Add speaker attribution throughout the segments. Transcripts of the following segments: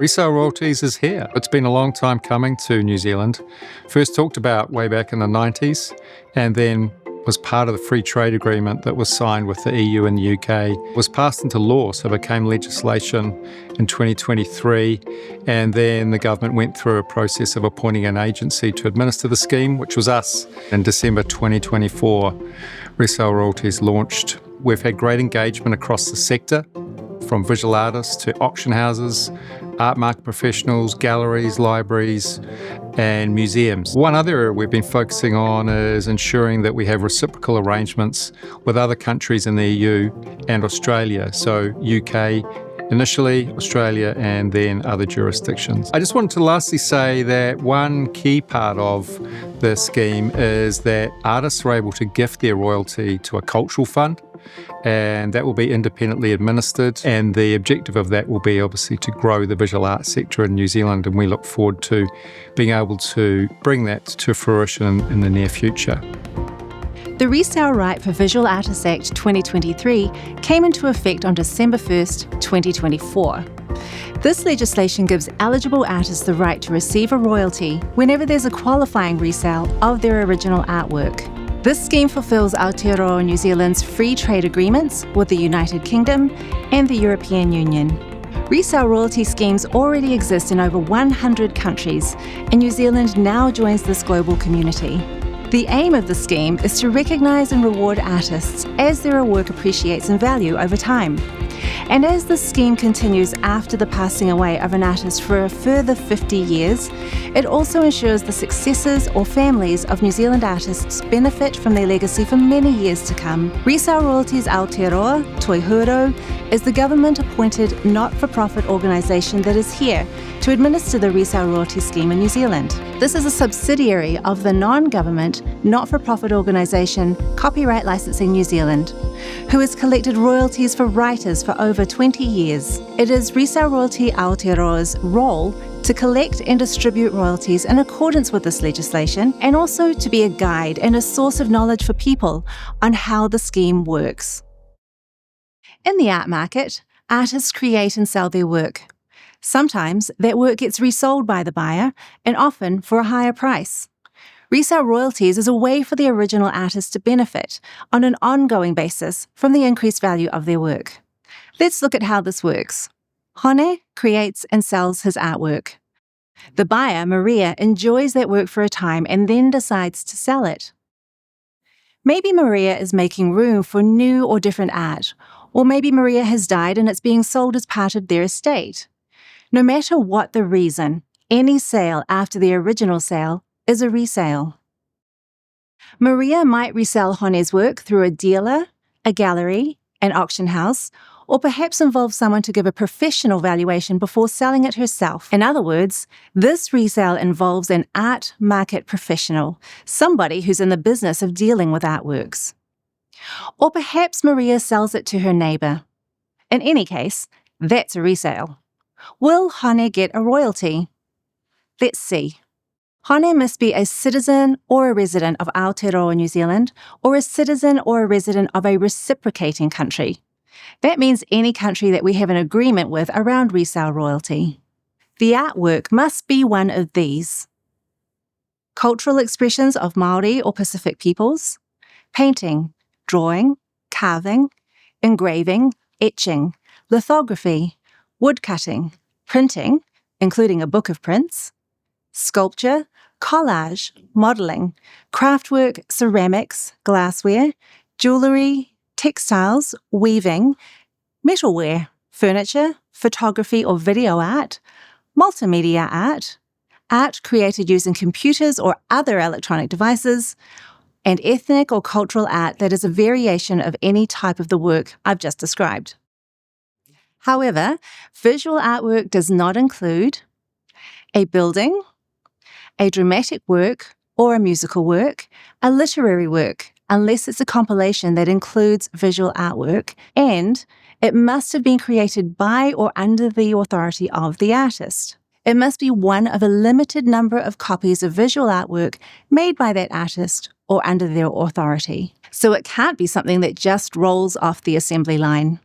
Speaker 1: Resale Royalties is here. It's been a long time coming to New Zealand. First talked about way back in the 90s and then was part of the free trade agreement that was signed with the EU and the UK. It was passed into law, so it became legislation in 2023, and then the government went through a process of appointing an agency to administer the scheme, which was us. In December 2024, Resale Royalties launched. We've had great engagement across the sector, from visual artists to auction houses, art market professionals, galleries, libraries, and museums. One other area we've been focusing on is ensuring that we have reciprocal arrangements with other countries in the EU and Australia, so UK initially, Australia, and then other jurisdictions. I just wanted to lastly say that one key part of the scheme is that artists are able to gift their royalty to a cultural fund, and that will be independently administered, and the objective of that will be obviously to grow the visual arts sector in New Zealand, and we look forward to being able to bring that to fruition in the near future.
Speaker 2: The Resale Right for Visual Artists Act 2023 came into effect on December 1st, 2024. This legislation gives eligible artists the right to receive a royalty whenever there's a qualifying resale of their original artwork. This scheme fulfills Aotearoa New Zealand's free trade agreements with the United Kingdom and the European Union. Resale royalty schemes already exist in over 100 countries, and New Zealand now joins this global community. The aim of the scheme is to recognise and reward artists as their work appreciates in value over time. And as the scheme continues after the passing away of an artist for a further 50 years, it also ensures the successors or families of New Zealand artists benefit from their legacy for many years to come. Resale Royalties Aotearoa, Huarau, is the government-appointed not-for-profit organisation that is here to administer the resale royalty scheme in New Zealand. This is a subsidiary of the non-government, not-for-profit organisation Copyright Licensing New Zealand, who has collected royalties for writers for over 20 years. It is Resale Royalty Aotearoa's role to collect and distribute royalties in accordance with this legislation, and also to be a guide and a source of knowledge for people on how the scheme works. In the art market, artists create and sell their work. Sometimes that work gets resold by the buyer, and often for a higher price. Resale royalties is a way for the original artist to benefit on an ongoing basis from the increased value of their work. Let's look at how this works. Hone creates and sells his artwork. The buyer, Maria, enjoys that work for a time and then decides to sell it. Maybe Maria is making room for new or different art, or maybe Maria has died and it's being sold as part of their estate. No matter what the reason, any sale after the original sale is a resale. Maria might resell Hone's work through a dealer, a gallery, an auction house, or perhaps involve someone to give a professional valuation before selling it herself. In other words, this resale involves an art market professional, somebody who's in the business of dealing with artworks. Or perhaps Maria sells it to her neighbour. In any case, that's a resale. Will Hone get a royalty? Let's see. Hone must be a citizen or a resident of Aotearoa, New Zealand, or a citizen or a resident of a reciprocating country. That means any country that we have an agreement with around resale royalty. The artwork must be one of these: cultural expressions of Māori or Pacific peoples, painting, drawing, carving, engraving, etching, lithography, woodcutting, printing, including a book of prints, sculpture, collage, modelling, craftwork, ceramics, glassware, jewellery, textiles, weaving, metalware, furniture, photography or video art, multimedia art, art created using computers or other electronic devices, and ethnic or cultural art that is a variation of any type of the work I've just described. However, visual artwork does not include a building, a dramatic work or a musical work, a literary work, unless it's a compilation that includes visual artwork, and it must have been created by or under the authority of the artist. It must be one of a limited number of copies of visual artwork made by that artist or under their authority. So it can't be something that just rolls off the assembly line.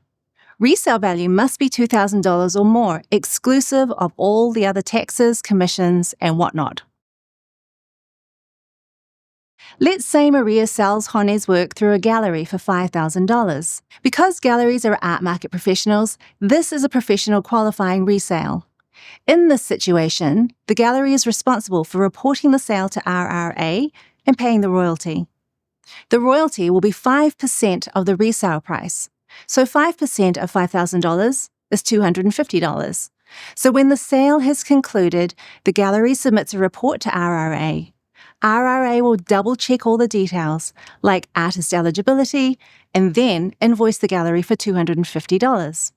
Speaker 2: Resale value must be $2,000 or more, exclusive of all the other taxes, commissions, and whatnot. Let's say Maria sells Hone's work through a gallery for $5,000. Because galleries are art market professionals, this is a professional qualifying resale. In this situation, the gallery is responsible for reporting the sale to RRA and paying the royalty. The royalty will be 5% of the resale price. So 5% of $5,000 is $250. So when the sale has concluded, the gallery submits a report to RRA. RRA will double-check all the details, like artist eligibility, and then invoice the gallery for $250.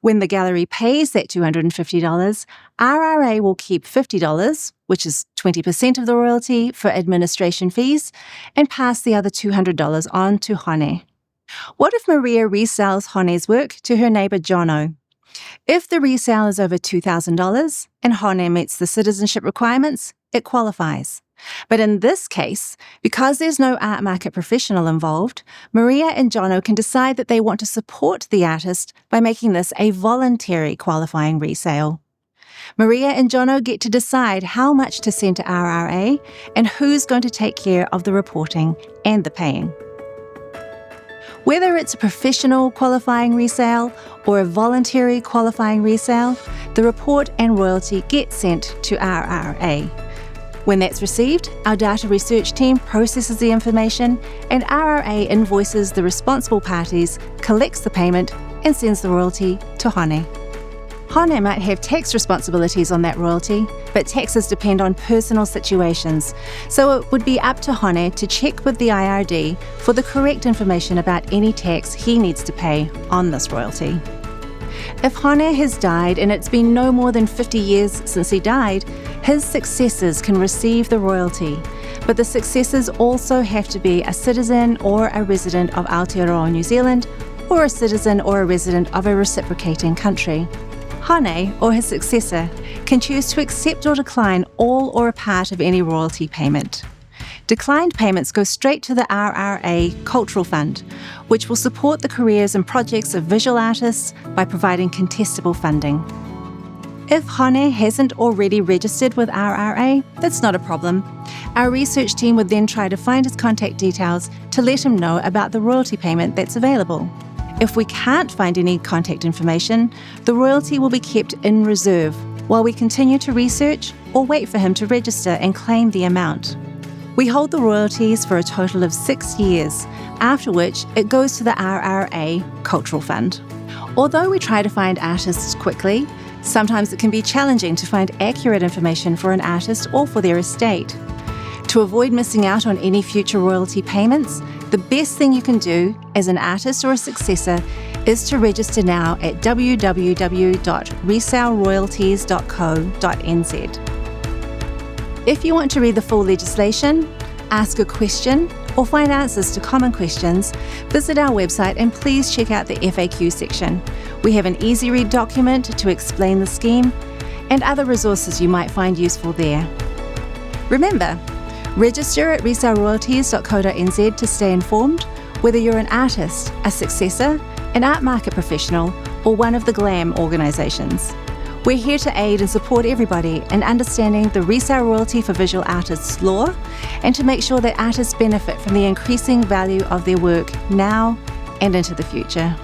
Speaker 2: When the gallery pays that $250, RRA will keep $50, which is 20% of the royalty, for administration fees, and pass the other $200 on to Hone. What if Maria resells Hone's work to her neighbour Jono? If the resale is over $2,000 and Hone meets the citizenship requirements, it qualifies. But in this case, because there's no art market professional involved, Maria and Jono can decide that they want to support the artist by making this a voluntary qualifying resale. Maria and Jono get to decide how much to send to RRA and who's going to take care of the reporting and the paying. Whether it's a professional qualifying resale or a voluntary qualifying resale, the report and royalty get sent to RRA. When that's received, our data research team processes the information and RRA invoices the responsible parties, collects the payment, and sends the royalty to Hone. Hone might have tax responsibilities on that royalty, but taxes depend on personal situations, so it would be up to Hone to check with the IRD for the correct information about any tax he needs to pay on this royalty. If Hone has died and it's been no more than 50 years since he died, his successors can receive the royalty, but the successors also have to be a citizen or a resident of Aotearoa, New Zealand, or a citizen or a resident of a reciprocating country. Hone, or his successor, can choose to accept or decline all or a part of any royalty payment. Declined payments go straight to the RRA Cultural Fund, which will support the careers and projects of visual artists by providing contestable funding. If Hone hasn't already registered with RRA, that's not a problem. Our research team would then try to find his contact details to let him know about the royalty payment that's available. If we can't find any contact information, the royalty will be kept in reserve while we continue to research or wait for him to register and claim the amount. We hold the royalties for a total of 6 years, after which it goes to the RRA Cultural Fund. Although we try to find artists quickly, sometimes it can be challenging to find accurate information for an artist or for their estate. To avoid missing out on any future royalty payments, the best thing you can do as an artist or a successor is to register now at www.resaleroyalties.co.nz. If you want to read the full legislation, ask a question, or find answers to common questions, visit our website and please check out the FAQ section. We have an easy-read document to explain the scheme and other resources you might find useful there. Remember, register at resaleroyalties.co.nz to stay informed, whether you're an artist, a successor, an art market professional, or one of the GLAM organisations. We're here to aid and support everybody in understanding the resale royalty for visual artists law and to make sure that artists benefit from the increasing value of their work now and into the future.